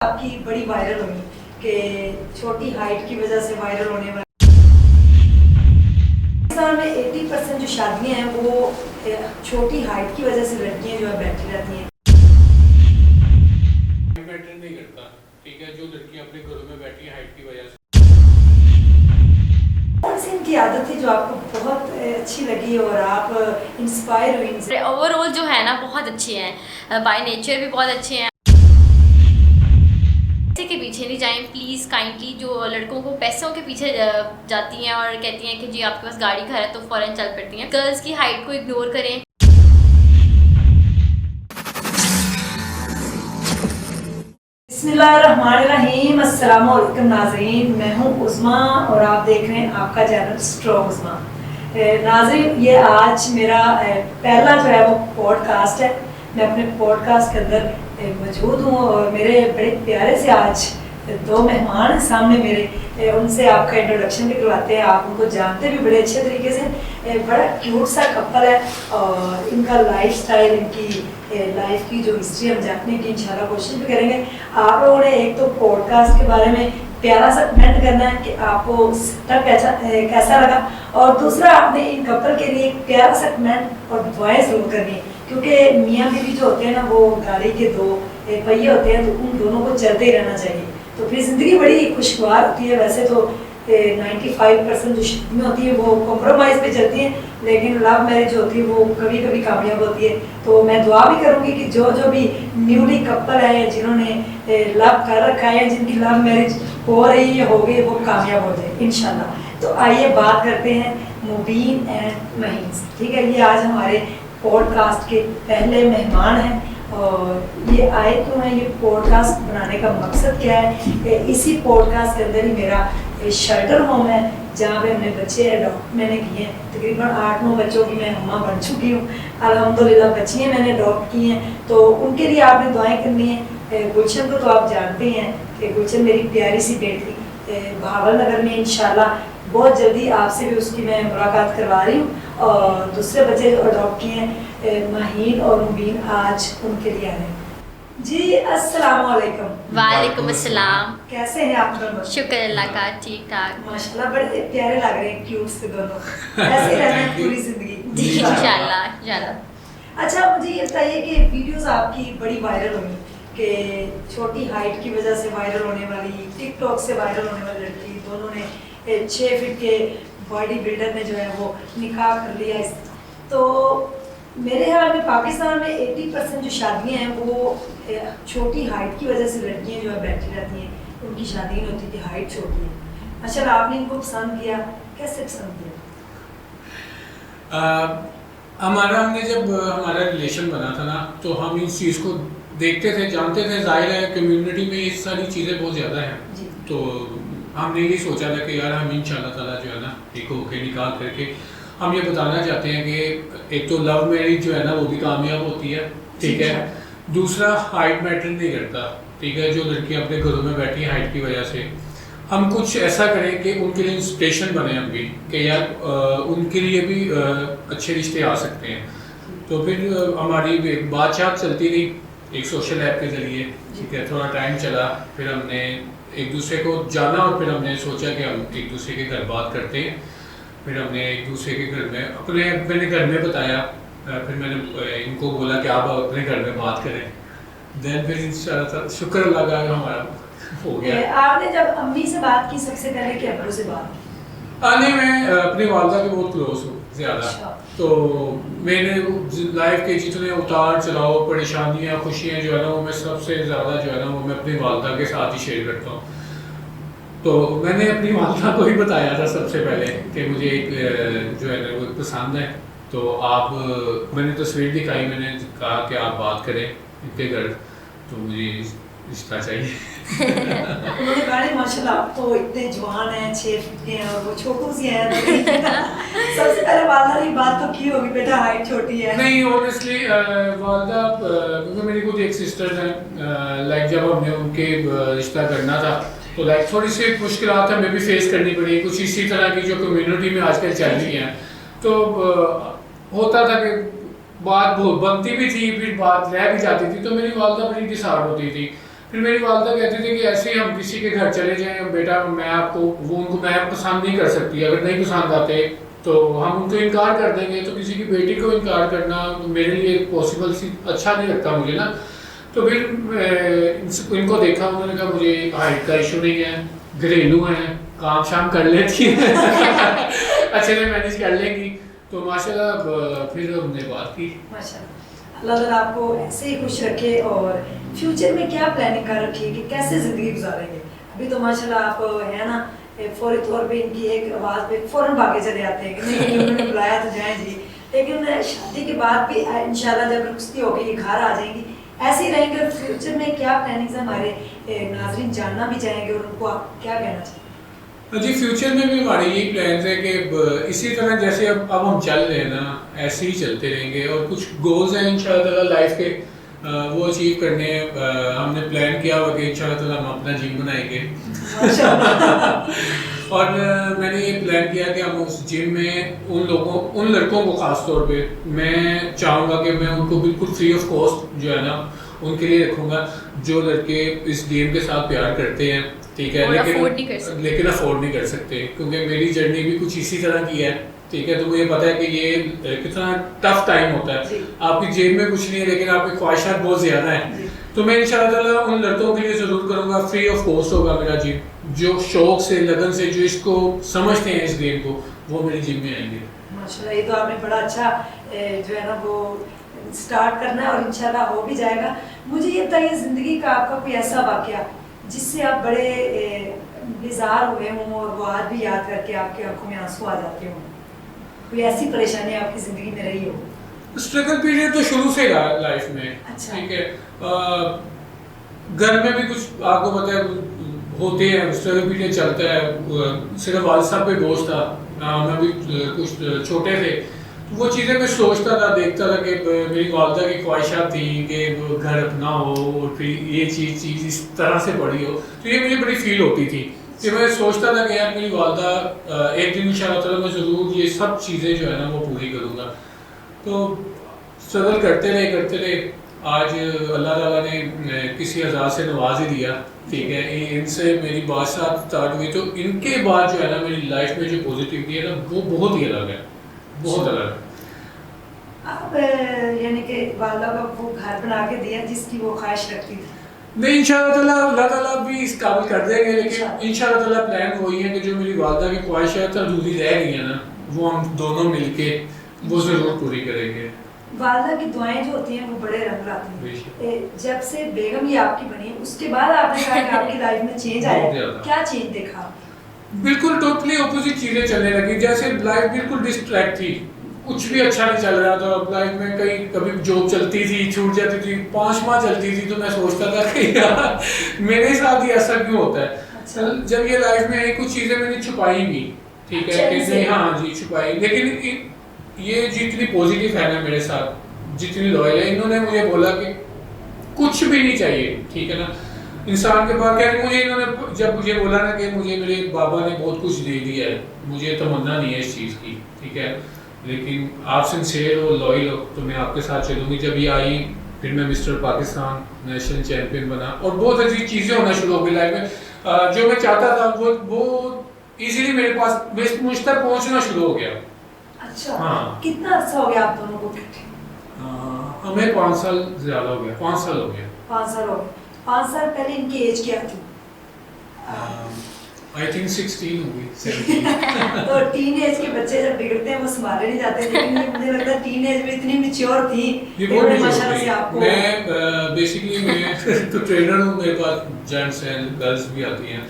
آپ کی بڑی وائرل ہوئی کہ چھوٹی ہائٹ کی وجہ سے وائرل ہونے والی پاکستان میں 80% جو شادیاں ہیں وہ چھوٹی ہائٹ کی وجہ سے لڑکیاں جو ہے بیٹھی رہتی ہیں. میٹر نہیں کرتا، ٹھیک ہے، جو لڑکیاں اپنے گھروں میں بیٹھی ہیں ہائٹ کی وجہ سے. کون سی ان کی عادت تھی جو آپ کو بہت اچھی لگی اور آپ انسپائر ہوئی ان سے؟ اوور آل جو ہے نا بہت اچھے ہیں، بائی نیچر بھی بہت اچھے ہیں. پیسے کے پیچھے نہیں جائیں پلیز کائنڈلی. جو لڑکوں کو پیسوں کے پیچھے جاتی ہیں اور کہتی ہیں کہ جی آپ کے پاس گاڑی گھر ہے تو فوراً چل پڑتی ہیں. گرلز کی ہائٹ کو اگنور کریں. بسم اللہ الرحمن الرحیم. السلام علیکم ناظرین، میں ہوں عظمیٰ اور آپ دیکھ رہے ہیں آپ کا چینل اسٹرانگ عظمیٰ. ناظرین، یہ آج میرا پہلا جو ہے وہ پوڈ کاسٹ ہے. میں اپنے پوڈ کاسٹ کے اندر موجود ہوں اور میرے بڑے پیارے سے آج دو مہمان ہیں سامنے میرے. ان سے آپ کا انٹروڈکشن بھی کرواتے ہیں. آپ ان کو جانتے بھی بڑے اچھے طریقے سے. بڑا کیوٹ سا کپل ہے اور ان کا لائف سٹائل، ان کی لائف کی جو ہسٹری ہم جاننے کی انشاءاللہ کوشش بھی کریں گے. آپ لوگوں نے ایک تو پوڈ کاسٹ کے بارے میں پیارا سا کمنٹ کرنا ہے کہ آپ کو سٹا کیسا لگا، اور دوسرا آپ نے ان کپل کے لیے ایک پیارا سا کمنٹ اور دعائیں ضرور کرنی ہے، کیونکہ میاں بیوی جو ہوتے ہیں نا وہ گاڑی کے دو پہیے ہوتے ہیں، تو ان دونوں کو چلتے ہی رہنا چاہیے. تو پھر زندگی بڑی خوشگوار ہوتی ہے. ویسے تو 95% جو شادیاں ہوتی ہیں وہ کمپرومائز پہ چلتی ہیں، لیکن لو میرج جو ہوتی ہے وہ کبھی کبھی کامیاب ہوتی ہے. تو میں دعا بھی کروں گی کہ جو بھی نیولی کپل ہیں جنہوں نے لو کر رکھا ہے، جن کی لو میرج ہو رہی ہے ہو گئی، وہ کامیاب ہو جائے انشاءاللہ. تو آئیے بات کرتے ہیں مبین اینڈ مہین سے. ٹھیک ہے، یہ آج ہمارے پوڈ کاسٹ کے پہلے مہمان ہیں. اور یہ آئے کیوں ہیں، یہ پوڈ کاسٹ بنانے کا مقصد کیا ہے کہ اسی پوڈ کاسٹ کے اندر ہی میرا شیلٹر ہوم ہے جہاں پہ ہم نے بچے اڈاپٹ میں نے کیے ہیں. تقریباً 8-9 بچوں کی میں ماں بن چکی ہوں الحمدللہ. بچیاں میں نے اڈاپٹ کی ہیں، تو ان کے لیے آپ نے دعائیں کرنی ہیں. گلشن کو تو آپ جانتے ہیں کہ گلشن میری پیاری سی بیٹی بہاول نگر میں انشاءاللہ بہت جلدی آپ سے بھی اس کی میں ملاقات کروا رہی ہوں. اور دوسرے بچے جو اڈاپٹ کیے ہیں مہین اور مبین، آج ان کے لیے آ رہے ہیں. جی السلام علیکم. وعلیکم السلام. کیسے ہیں آپ دونوں؟ شکر اللہ کا، ٹھیک ٹھاک. ماشاءاللہ بڑے پیارے لگ رہے ہیں، کیوٹ سے دونوں. ایسے رہنا ہے پوری زندگی جی انشاءاللہ انشاءاللہ. اچھا مجھے یہ بتائیے کہ ویڈیوز آپ کی بڑی وائرل ہوئی کہ چھوٹی ہائٹ کی وجہ سے وائرل ہونے والی، ٹک ٹاک سے وائرل ہونے والی لڑکی، دونوں نے 6 فٹ کے باڈی بلڈر نے جو ہے وہ نکاح کر لیا. تو میرے خیال میں پاکستان میں 80% جو شادیاں ہیں وہ چھوٹی ہائٹ کی وجہ سے لڑکیاں جو ہے بیٹھی رہتی ہیں، ان کی شادی نہیں ہوتی کہ ہائٹ چھوٹی ہے. اچھا آپ نے ان کو پسند کیا، کیسے پسند کیا؟ ہم نے جب ہمارا ریلیشن بنا تھا نا تو ہم اس چیز کو دیکھتے تھے، جانتے تھے. ظاہر ہے کمیونٹی میں یہ ساری چیزیں بہت زیادہ ہیں. تو ہم نے یہ سوچا تھا کہ یار ہم انشاءاللہ تعالیٰ جو ہے نا ایک ہو کے نکاح کر کے ہم یہ بتانا چاہتے ہیں کہ ایک تو لو میرج جو ہے نا وہ بھی کامیاب ہوتی ہے، ٹھیک ہے. دوسرا ہائٹ میٹر نہیں کرتا، ٹھیک ہے. جو لڑکیاں اپنے گھروں میں بیٹھی ہیں ہائٹ کی وجہ سے، ہم کچھ ایسا کریں کہ ان کے لیے انسپریشن بنے ہم بھی، کہ یار ان کے لیے بھی اچھے رشتے آ سکتے ہیں. تو پھر ہماری بات چات چلتی رہی ایک سوشل ایپ کے ذریعے، ٹھیک ہے. تھوڑا ٹائم چلا، پھر ہم نے ایک دوسرے کو جانا اور پھر ہم نے سوچا کہ ہم ایک دوسرے کے گھر بات کرتے ہیں. پھر ہم نے ایک دوسرے کے گھر میں میں نے گھر میں بتایا. پھر میں نے ان کو بولا کہ آپ اپنے گھر میں بات کریں. دین پھر انشاءاللہ شکر اللہ کا ہمارا ہو گیا. آپ نے جب امی سے بات کی سب سے پہلے کہ ابو سے بات کی؟ نہیں، میں اپنی والدہ کے بہت کلوز ہوں زیادہ. تو میں نے لائف کے جتنے اتار چڑھاؤ، پریشانیاں، خوشیاں جو ہے نا وہ میں سب سے زیادہ جو ہے نا وہ میں اپنی والدہ کے ساتھ ہی شیئر کرتا ہوں. تو میں نے اپنی والدہ کو ہی بتایا تھا سب سے پہلے کہ مجھے ایک جو ہے نا وہ پسند ہے. تو میں نے تصویر دکھائی، میں نے کہا کہ آپ بات کریں ان کے گھر، تو مجھے رشتہ چاہیے. انہوں نے کہا ماشاءاللہ آپ تو اتنے جوان ہیں، 6 فٹ کے ہیں اور وہ چھوٹو سی ہیں. سب سے پہلے والدہ نے بات تو کی ہوگی بیٹا ہائٹ چھوٹی ہے. نہیں آنیسٹلی والدہ، کیونکہ میری خود ایک سسٹر ہیں، لائک جب ہم نے ان کے رشتہ کرنا تھا تو لائک تھوڑی سی مشکلات ہمیں بھی فیس کرنی پڑی، کچھ اسی طرح کی جو کمیونٹی میں آج کل چل رہی ہیں. تو ہوتا تھا کہ بات بنتی بھی تھی، پھر بات رہ بھی جاتی تھی. تو میری والدہ بڑی ڈسہارڈ ہوتی تھی پھر میری والدہ کہتی تھی کہ ایسے ہی ہم کسی کے گھر چلے جائیں بیٹا میں آپ کو وہ ان کو میں پسند نہیں کر سکتی, اگر نہیں پسند آتے تو ہم ان کو انکار کر دیں گے, تو کسی کی بیٹی کو انکار کرنا میرے لیے پاسبل سی اچھا نہیں لگتا مجھے نا. تو پھر ان کو دیکھا, انہوں نے کہا مجھے ہائٹ کا ایشو نہیں ہے, گھریلو ہیں, کام شام کر لیتی ہیں اچھے سے مینیج کر لیں گی. تو ماشاء اللہ پھر ہم نے بات کی. ماشاء اللہ, اللہ تعالیٰ آپ کو ایسے ہی خوش رکھے. اور فیوچر میں کیا پلاننگ کر رکھی ہے کہ کیسے زندگی گزاریں گے؟ ابھی تو ماشاء اللہ آپ ہے نا فوری طور پہ ان کی ایک آواز پہ فوراً بھاگے چلے آتے ہیں کہ نہیں انہوں نے بلایا تو جائیں جی, لیکن شادی کے بعد بھی انشاءاللہ جب رخصتی ہوگی یہ گھر آ جائیں گی, ایسے ہی رہیں گے. فیوچر میں کیا پلاننگز ہمارے ناظرین جاننا بھی چاہیں گے اور ان کو آپ کیا کہنا چاہیں گے؟ جی فیوچر میں بھی ہمارے یہی پلانز ہے کہ اسی طرح جیسے اب ہم چل رہے ہیں نا ایسے ہی چلتے رہیں گے, اور کچھ گولز ہیں انشاءاللہ تعالیٰ لائف کے وہ اچیو کرنے ہیں. ہم نے پلان کیا ہوا کہ انشاءاللہ تعالیٰ ہم اپنا جم بنائیں گے اور میں نے یہ پلان کیا کہ ہم اس جم میں ان لڑکوں کو خاص طور پہ میں چاہوں گا کہ میں ان کو بالکل فری آف کاسٹ جو ہے نا ان کے لیے رکھوں گا, جو لڑکے اس گیم کے ساتھ پیار کرتے ہیں, ٹھیک ہے, لیکن افورڈ نہیں کر سکتے, کیونکہ میری جرنی بھی کچھ اسی طرح کی ہے, ٹھیک ہے. تو مجھے پتا ہے کہ یہ کتنا ٹف ٹائم ہوتا ہے, آپ کی جیب میں کچھ نہیں ہے لیکن آپ کی خواہشات بہت زیادہ ہیں. تو میں انشاءاللہ تعالیٰ ان لڑکوں کے لیے ضرور کروں گا, فری آف کاسٹ ہوگا میرا جم, جو شوق سے لگن سے جو اس کو سمجھتے ہیں اس گیم کو وہ میری جم میں آئیں گے. ماشاءاللہ یہ تو آپ نے بڑا اچھا جو ہے نا وہ اسٹارٹ کرنا ہے اور انشاءاللہ ہو بھی جائے گا. مجھے یہ بتائیے زندگی کا آپ کا کوئی ایسا واقعہ جس سے آپ بڑے بیزار ہوئے ہوں اور وہ آج بھی یاد کر کے آپ کی آنکھوں میں آنسو آ جاتے ہوں, کوئی ایسی پریشانی آپ کی زندگی میں رہی ہو؟ اسٹرگل پیریڈ تو شروع سے رہا لائف میں, ٹھیک ہے. گھر میں بھی کچھ آپ کو پتہ ہے ہوتے ہیں, اسٹرگل پیریڈ چلتا ہے. صرف والد صاحب پہ بوجھ تھا, ہمیں بھی کچھ چھوٹے تھے, وہ چیزیں میں سوچتا تھا, دیکھتا تھا کہ میری والدہ کی خواہشات تھیں کہ گھر اپنا ہو اور پھر یہ چیز اس طرح سے بڑی ہو, تو یہ مجھے بڑی فیل ہوتی تھی کہ میں سوچتا تھا کہ یار میری والدہ ایک دن انشاءاللہ تعالیٰ میں ضرور یہ سب چیزیں جو ہے نا وہ پوری کروں گا. تو اسٹرگل کرتے رہے, آج اللہ تعالیٰ نے کسی عذاب سے نواز ہی دیا, ٹھیک ہے. ان سے میری بات اسٹارٹ ہوئی, تو ان کے بعد جو ہے نا میری لائف میں جو پازیٹیوٹی ہے نا وہ بہت ہی الگ ہے, بہت الگ ہے. آپ یعنی کہ والدہ کو وہ گھر بنا کے دیا جس کی وہ خواہش رکھتی تھی؟ نہیں انشاءاللہ تعالیٰ اللہ تعالیٰ بھی اس قابل کر دیں گے, لیکن انشاءاللہ تعالیٰ پلان وہی ہے کہ جو میری والدہ کی خواہشات ادھوری رہ گئی ہیں نا وہ ہم دونوں مل کے وہ ضرور پوری کریں گے. والدہ کی دعائیں جو ہوتی ہیں وہ بڑے رنگ لاتی ہیں. جب سے بیگم یہ آپ کی بنی اس کے بعد آپ نے کہا کہ آپ کی لائف میں چینج آیا, کیا چینج دیکھا؟ بالکل ٹوٹلی اپوزٹ چیزیں چلنے لگی. جیسے لائف بالکل ڈسٹریکٹ تھی, کچھ بھی اچھا نہیں چل رہا تھا لائف میں. کبھی جاب چلتی تھی چھوٹ جاتی تھی, 5 ماہ چلتی تھی, تو میں سوچتا تھا کہ یار میرے ساتھ ہی ایسا کیوں ہوتا ہے. جب یہ لائف میں کچھ چیزیں میں نے چھپائی بھی, ٹھیک ہے, کہ نہیں ہاں جی چھپائی, لیکن یہ جتنی پازیٹیو ہے نا میرے ساتھ, جتنی لوئل ہے, انہوں نے مجھے بولا کہ کچھ بھی نہیں چاہیے, ٹھیک ہے نا, انسان کے پاس کیا. مجھے انہوں نے جب مجھے بولا نا کہ مجھے میرے بابا نے بہت کچھ دے دیا ہے, مجھے تمنا نہیں ہے اس چیز کی, ٹھیک ہے, لیکن آپ سنسیئر ہو, لوئل ہو, تو میں آپ کے ساتھ چلوں گی. جب یہ آئی پھر میں مسٹر پاکستان نیشنل چیمپئن بنا, اور بہت ایسی چیزیں ہونا شروع ہو گئی لائف میں. جو میں چاہتا تھا وہ ایزیلی میرے پاس مجھ تک پہنچنا شروع ہو گیا. اچھا, کتنا عرصہ ہو گیا آپ دونوں کو اکٹھے؟ ہمیں 5 سال زیادہ ہو گیا, 5 سال ہو گیا. 5 سال ہو گئے. 5 سال پہلے ان کی ایج کیا تھی؟ I think 16 ہوگی, 17. تو ٹین ایج کے بچے جب بگڑتے ہیں وہ سنبھالے نہیں جاتے, لیکن مجھے لگتا ہے ٹین ایج میں اتنی میچور تھی کہ ماشاءاللہ سے آپ کو. میں بیسیکلی میں تو ٹرینر ہوں, میرے پاس جینٹس ہیں, گرلس بھی آتی ہیں,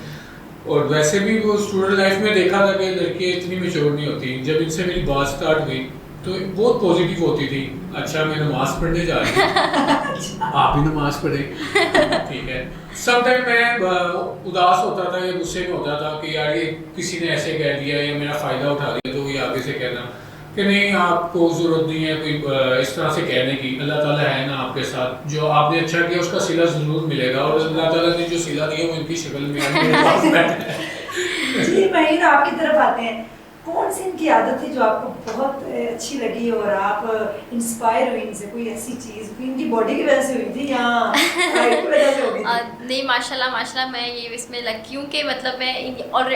اور ویسے بھی وہ اسٹوڈنٹ لائف میں دیکھا تھا کہ لڑکیاں اتنی میچور نہیں ہوتی. جب ان سے میری بات اسٹارٹ ہوئی تو بہت پازیٹیو ہوتی تھی. اچھا میں نماز پڑھنے جا رہی ہوں, آپ بھی نماز پڑھیں, ٹھیک ہے. سم ٹائم میں اداس ہوتا تھا یا غصے میں ہوتا تھا کہ یار یہ کسی نے ایسے کہہ دیا یا میرا فائدہ اٹھا دیا, تو یہ آگے سے کہنا کہ نہیں آپ کو ضرورت نہیں ہے کوئی اس طرح سے کہنے کی. اللہ تعالیٰ ہے نا آپ کے ساتھ, جو آپ نے اچھا کیا اس کا صلہ ضرور ملے گا, اور اللہ تعالیٰ نے جو صلہ دیا وہ ان کی شکل میں میرے پاس بیٹھا ہے. جی مہین آپ کی طرف آتے ہیں. کون سی ان کی عادت تھی جو آپ کو بہت اچھی لگی اور آپ انسپائر ہوئی ان سے؟ کوئی ایسی چیز ان کی باڈی کی وجہ سے ہوئی تھی یا ہائٹ کی وجہ سے ہو گئی تھی؟ نہیں ماشاء اللہ میں یہ اس میں لکی ہوں کہ مطلب میں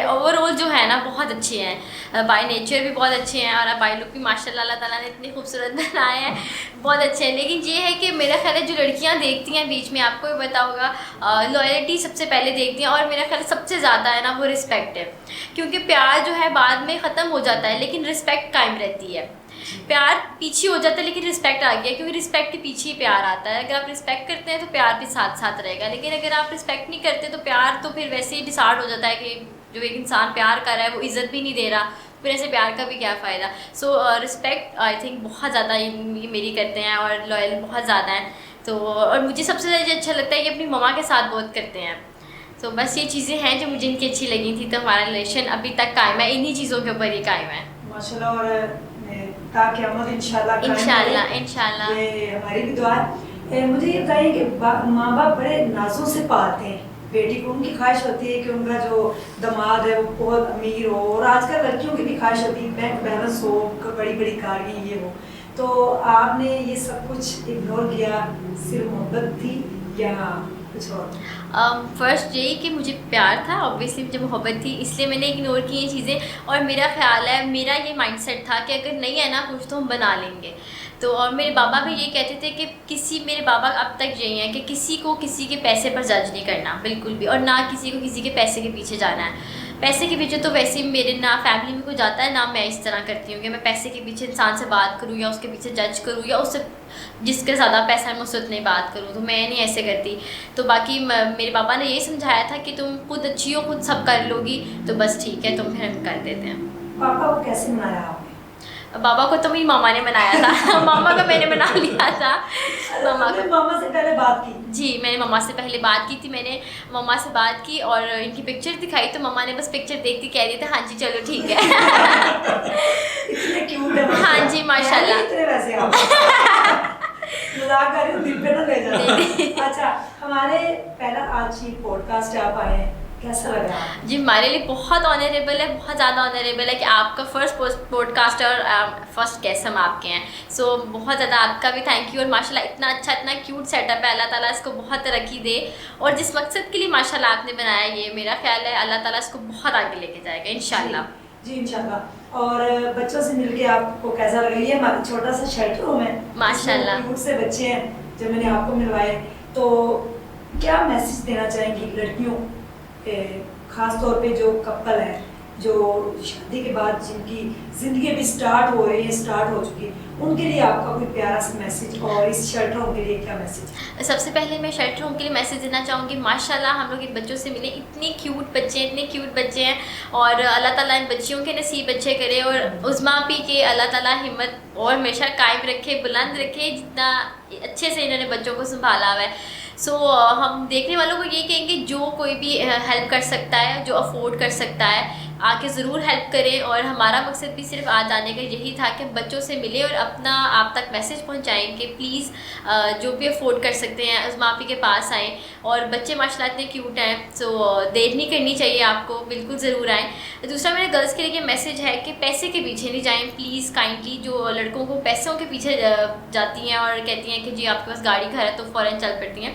اوور آل جو ہے نا بہت اچھے ہیں، بائی نیچر بھی بہت اچھے ہیں اور بائی لک بھی ماشاء اللہ اللہ تعالیٰ نے اتنی خوبصورت بنائے ہیں، بہت اچھے ہیں. لیکن یہ ہے کہ میرا خیال ہے جو لڑکیاں دیکھتی ہیں بیچ میں، آپ کو بھی پتا ہوگا، لائلٹی سب سے پہلے دیکھتی ہیں، اور میرا خیال سب سے زیادہ ہے نا وہ رسپیکٹ ہے. کیونکہ پیار جو ہے بعد میں ختم ہو جاتا ہے لیکن رسپیکٹ قائم رہتی ہے. پیار پیچھے ہو جاتا ہے لیکن رسپیکٹ آ گیا، کیونکہ رسپیکٹ کے پیچھے ہی پیار آتا ہے. اگر آپ رسپیکٹ کرتے ہیں تو پیار بھی ساتھ ساتھ رہے گا، لیکن اگر آپ رسپیکٹ نہیں کرتے تو پیار تو پھر ویسے ہی ڈسارڈ ہو جاتا ہے کہ جو ایک انسان پیار کر رہا ہے وہ عزت بھی نہیں دے رہا، پھر ایسے پیار کا بھی کیا فائدہ. سو رسپیکٹ آئی تھنک بہت زیادہ یہ میری کرتے ہیں اور لائل بہت زیادہ ہیں. تو اور مجھے سب سے زیادہ یہ اچھا لگتا ہے کہ اپنی مما کے ساتھ بہت کرتے ہیں. تو بس یہ چیزیں ہیں جو مجھے ان کی اچھی لگی تھی، تو ہمارا ریلیشن ابھی تک قائم ہے، انہی چیزوں کے اوپر ہی قائم ہے ماشاء اللہ. اور قیامت انشاءاللہ یہ ہماری بھی دعا ہے. مجھے یہ بتائیے کہ ماں باپ بڑے نازوں سے پالتے ہیں بیٹی کو، ان کی خواہش ہوتی ہے کہ ان کا جو دماد ہے وہ بہت امیر ہو، اور آج کل لڑکیوں کی بھی خواہش ہوتی ہے بینک بیلنس ہو، بڑی بڑی گاڑیاں یہ ہو. تو آپ نے یہ سب کچھ اگنور کیا، صرف محبت تھی یا کچھ اور؟ فرسٹ یہی کہ مجھے پیار تھا، اوبویسلی مجھے محبت تھی، اس لیے میں نے اگنور کی یہ چیزیں. اور میرا خیال ہے، میرا یہ مائنڈ سیٹ تھا کہ اگر نہیں ہے نا کچھ تو ہم بنا لیں گے. تو اور میرے بابا بھی یہ کہتے تھے کہ میرے بابا اب تک یہی ہے کہ کسی کو کسی کے پیسے پر جج نہیں کرنا بالکل بھی، اور نہ کسی کو کسی کے پیسے کے پیچھے جانا ہے. پیسے کے پیچھے تو ویسے ہی میرے نہ فیملی میں کوئی جاتا ہے، نہ میں اس طرح کرتی ہوں کہ میں پیسے کے پیچھے انسان سے بات کروں یا اس کے پیچھے جج کروں یا اس سے جس کا زیادہ پیسہ ہے میں اس سے اتنی بات کروں. تو میں نہیں ایسے کرتی. تو باقی میرے پاپا نے یہی سمجھایا تھا کہ تم خود اچھی ہو، خود سب کر لو گی تو بس ٹھیک ہے، تم پھر ہم کر دیتے ہیں. پاپا کو کیسے منایا آپ نے؟ بابا کو تو میری ماما نے بنایا تھا ماما کو میں نے بنا لیا تھا. ماما سے پہلے بات کی؟ جی میں نے ماما سے پہلے بات کی تھی. میں نے ماما سے بات کی اور ان کی پکچر دکھائی تو ماما نے بس پکچر دیکھتی کہہ دی تھی ہاں جی چلو ٹھیک ہے. اتنے کیوٹ ہے. ہاں جی ماشاء اللہ. اتنے ویسے آپ مذاق کر رہی ہوں، دل پہ نہ لے جانا. اچھا، ہمارے پہلا آج ہی پوڈ کاسٹ آپ آئے ہیں، کیسا لگا؟ جی ہمارے لیے بہت آنریبل ہے، بہت زیادہ آنریبل ہے کہ آپ کا فرسٹ پوڈ کاسٹ اور فرسٹ گیسٹ ہم آپ کے ہیں. سو بہت زیادہ آپ کا بھی تھینک یو. اور ماشاء اللہ اتنا اچھا اتنا کیوٹ سیٹ اپ ہے، اللہ تعالیٰ اس کو بہت ترقی دے. اور جس مقصد کے لیے ماشاء اللہ آپ نے بنایا یہ میرا خیال ہے اللہ تعالیٰ اس کو بہت آگے لے کے جائے گا انشاءاللہ. جی انشاءاللہ. اور بچوں سے مل کے آپ کو کیسا لگا؟ یہ ہمارا چھوٹا سا شیلٹر روم ہے ماشاء اللہ، کیوٹ سے بچے ہیں جو میں نے آپ کو ملوائے. تو کیا میسج دینا چاہیں گی لڑکیوں، خاص طور پہ جو کپل ہیں جو شادی کے بعد جن کی زندگی بھی اسٹارٹ ہو رہی ہے، اسٹارٹ ہو چکی ہے، ان کے لیے آپ کا کوئی پیارا سا میسج، اور اس شیلٹر ہوم کے لیے کیا میسج؟ سب سے پہلے میں شیلٹر ہوم کے لیے میسج دینا چاہوں گی ماشاء اللہ ہم لوگ ان بچوں سے ملے، اتنے کیوٹ بچے ہیں، اتنے کیوٹ بچے ہیں. اور اللہ تعالیٰ ان بچیوں کے نصیب اچھے کرے، اور عظمیٰ پی کے اللہ تعالیٰ ہمت اور ہمیشہ قائم رکھے، بلند رکھے، جتنا اچھے سے انہوں نے بچوں کو سنبھالا ہوا ہے. سو ہم دیکھنے والوں کو یہ کہیں گے جو کوئی بھی ہیلپ کر سکتا ہے، جو افورڈ کر سکتا ہے، آ کے ضرور ہیلپ کریں. اور ہمارا مقصد بھی صرف آج آنے کا یہی تھا کہ بچوں سے ملے اور اپنا آپ تک میسج پہنچائیں کہ پلیز جو بھی افورڈ کر سکتے ہیں عظمیٰ آپی کے پاس آئیں. اور بچے ماشاء اللہ اتنے کیوٹ ہیں، سو دیر نہیں کرنی چاہیے آپ کو، بالکل ضرور آئیں. دوسرا میرے گرلس کے لیے یہ میسج ہے کہ پیسے کے پیچھے نہیں جائیں پلیز. کائنڈلی جو لڑکوں کو پیسوں کے پیچھے جاتی ہیں اور کہتی ہیں کہ جی آپ کے پاس گاڑی گھر ہے تو فوراً چل پڑتی ہیں،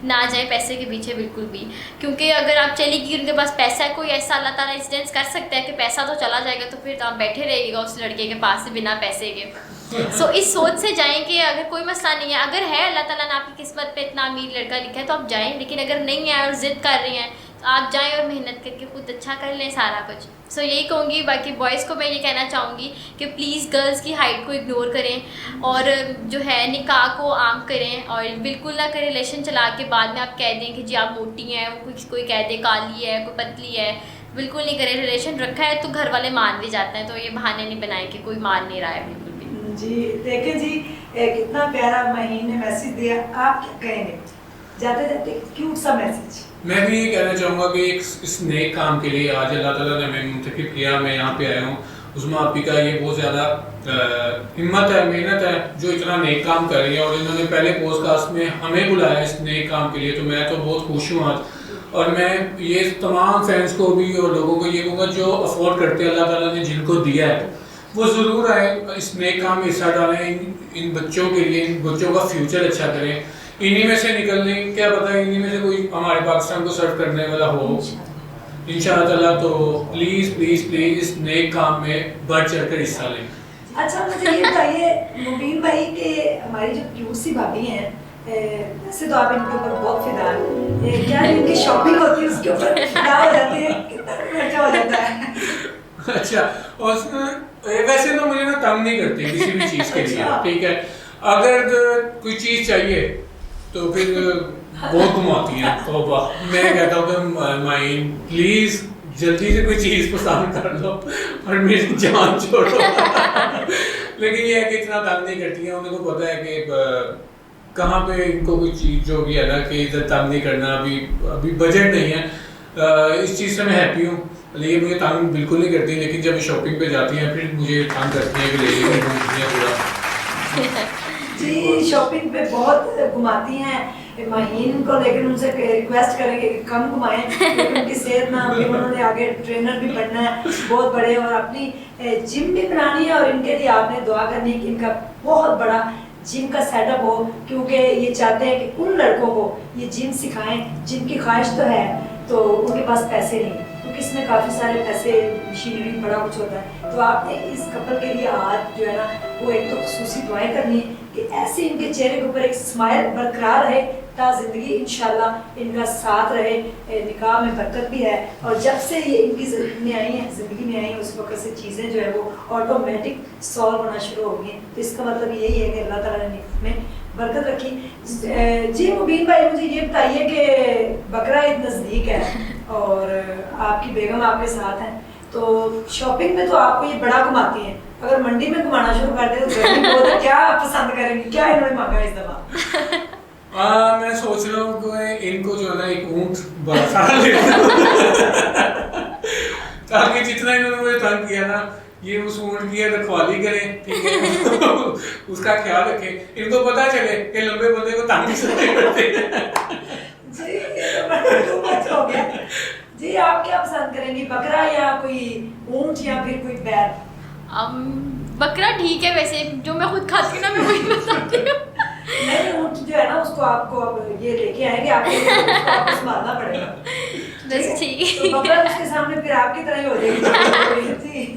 نہ جائیں پیسے کے پیچھے بالکل بھی. کیونکہ اگر آپ چلی گئی ان کے پاس پیسہ ہے، کوئی ایسا اللہ تعالیٰ انسیڈنس کر سکتا ہے کہ پیسہ تو چلا جائے گا تو پھر آپ بیٹھے رہیے گا اس لڑکے کے پاس سے بنا پیسے کے. سو اس سوچ سے جائیں کہ اگر کوئی مسئلہ نہیں ہے، اگر ہے اللہ تعالیٰ نے آپ کی قسمت پہ اتنا امیر لڑکا لکھا ہے تو آپ جائیں. لیکن اگر نہیں ہے اور ضد کر رہی ہیں تو آپ جائیں اور محنت کر کے خود اچھا کر لیں سارا کچھ. سو یہی کہوں گی. باقی بوائز کو میں یہ کہنا چاہوں گی کہ پلیز گرلز کی ہائٹ کو اگنور کریں اور جو ہے نکاح کو عام کریں، اور بالکل نہ کریں ریلیشن چلا کے بعد میں آپ کہہ دیں کہ جی آپ موٹی ہیں، کوئی کہہ دے کالی ہے، کوئی پتلی ہے. بالکل نہیں کریں. ریلیشن رکھا ہے تو گھر والے مان بھی جاتے ہیں، تو یہ بہانے نہیں بنائیں کہ کوئی مان نہیں رہا ہے بالکل بھی. جی دیکھیں جی کتنا پیارا مہین نے میسج دیا. آپ کیا کہیں گے جاتے جاتے کیوٹ سا میسج؟ میں بھی یہ کہنا چاہوں گا کہ اس نیک کام کے لیے آج اللہ تعالیٰ نے ہمیں منتخب کیا، میں یہاں پہ آیا ہوں. عظمیٰ آپی کا یہ بہت زیادہ ہمت ہے، محنت ہے جو اتنا نیک کام کر رہی ہے، اور انہوں نے پہلے پوڈ کاسٹ میں ہمیں بلایا اس نیک کام کے لیے، تو میں تو بہت خوش ہوں آج. اور میں یہ تمام فینس کو بھی اور لوگوں کو یہ کہوں گا جو افورڈ کرتے ہیں اللہ تعالیٰ نے جن کو دیا ہے وہ ضرور آئے اس نیک کام میں حصہ ڈالیں, ان بچوں کے لیے, ان بچوں کا فیوچر اچھا کریں, انہی میں سے نکلنے کیا پتہ ہے انہی میں سے کوئی ہمارے پاکستان کو سرو کرنے والا ہو انشاءاللہ تعالیٰ. تو پلیز پلیز پلیز اس نیک کام میں بڑھ چڑھ کر حصہ لیں. اچھا مجھے یہ بتائیے مبین بھائی کہ ہماری جو کیوٹ سی بھابھی ہیں ویسے تو آپ ان کے اوپر بہت فدا ہیں, کیا ان کی شاپنگ ہوتی ہے اس کے اوپر فدا ہو جاتی ہے, کتنا خرچہ ہو جاتا ہے؟ اچھا اور ویسے تو مجھے نا تنگ نہیں کرتے کسی بھی چیز کے لیے, ٹھیک ہے, اگر کوئی چیز چاہیے تو پھر بہت گھماتی ہیں. توبہ, میں کہتا ہوں کہ مائن پلیز جلدی سے کوئی چیز پسند کر لو اور میری جان چھوڑو. لیکن یہ ہے کہ اتنا تنگ نہیں کرتی ہیں, انہیں کو پتہ ہے کہ کہاں پہ ان کو کوئی چیز جو بھی ہے نا کہ ادھر تنگ نہیں کرنا, ابھی بجٹ نہیں ہے. اس چیز سے میں ہیپی ہوں, یہ مجھے تنگ بالکل نہیں کرتی. لیکن جب شاپنگ پہ جاتی ہیں پھر مجھے تنگ کرتی ہیں کہ لے لیں گھومتی ہیں پورا. جی شاپنگ پہ بہت گھماتی ہیں مہین کو, لیکن ان سے ریکویسٹ کریں گے کہ کم گھمائیں کیونکہ ان کی صحت نہ ہوگی, انہوں نے آگے ٹرینر بھی بننا ہے بہت بڑے اور اپنی جم بھی بنانی ہے, اور ان کے لیے آپ نے دعا کرنی ہے کہ ان کا بہت بڑا جم کا سیٹ اپ ہو, کیونکہ یہ چاہتے ہیں کہ ان لڑکوں کو یہ جم سکھائیں جن کی خواہش تو ہے تو ان کے پاس پیسے نہیں, کیونکہ اس میں کافی سارے پیسے مشینری بڑا کچھ ہوتا ہے. تو آپ نے اس کپل کے لیے آج جو ہے نا وہ ایک تو خصوصی دعائیں کرنی ہے کہ ایسے ان کے چہرے کے اوپر ایک اسمائل برقرار رہے تا زندگی انشاءاللہ ان کا ساتھ رہے. نکاح میں برکت بھی ہے, اور جب سے یہ ان کی زندگی میں آئی ہیں اس وقت سے چیزیں جو ہے وہ آٹومیٹک سالو ہونا شروع ہو گئی ہیں. تو اس کا مطلب یہی ہے کہ اللہ تعالیٰ نے نکاح میں برکت رکھی. جی مبین بھائی مجھے یہ بتائیے کہ بقرہ عید نزدیک ہے اور آپ کی بیگم آپ کے ساتھ ہیں, تو شاپنگ میں تو آپ کو یہ بڑا گھماتی ہیں, اگر منڈی میں گھمانا شروع کر دیں تو گرمی بہت ہے, کیا آپ پسند کریں گے, کیا انہوں نے مانگا اس دفعہ؟ میں سوچ رہا ہوں کہ ان کو جو ہے نا ایک اونٹ بڑا سارا لے تاکہ جتنا انہوں نے مجھے تنگ کیا نا یہ اس اونٹ کی رکھوالی کریں, ٹھیک ہے, اس کا خیال رکھیں. ان کو پتہ چلے کہ لمبے بندے کو تنگ سے نہیں کرتے. جی یہ تو بہت ہو گیا. جی آپ کیا پسند کریں گی, بکرا یا کوئی اونٹ یا پھر کوئی بیل؟ بکرا ٹھیک ہے, ویسے جو میں خود کھاتی ہوں نا میں وہی بتاتی ہوں. نہیں اونٹ جو ہے نا اس کو آپ کو اب یہ لے کے آئیں گے, آپ کو سنبھالنا پڑے گا. بس ٹھیک ہے, تو بکرا اس کے سامنے پھر آپ کی طرح ہی ہو جائے گی. جی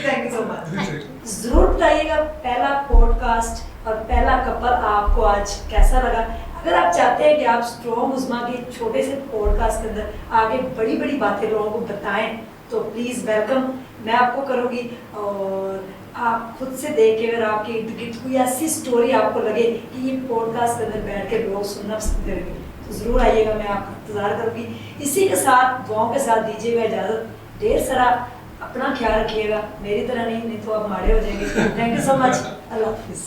تھینک یو سو مچ. ضرور بتائیے گا پہلا پوڈ کاسٹ اور پہلا کپل آپ کو آج کیسا لگا. اگر آپ چاہتے ہیں کہ آپ اسٹرانگ عظمیٰ کے چھوٹے سے پوڈ کاسٹ کے اندر آگے بڑی بڑی باتیں لوگوں کو بتائیں تو پلیز ویلکم میں آپ کو کروں گی. اور آپ خود سے دیکھ کے اگر آپ کے ارد گرد کوئی ایسی سٹوری آپ کو لگے کہ یہ پوڈ کاسٹ کے اندر بیٹھ کے لوگ سننا پسند کریں گے تو ضرور آئیے گا, میں آپ کا انتظار کروں گی. اسی کے ساتھ دعاؤں کے ساتھ دیجیے گا اجازت. ڈھیر سارا اپنا خیال رکھیے گا, میری طرح نہیں تو آپ ماڑے ہو جائیں گے. تھینک یو سو مچ, اللہ حافظ.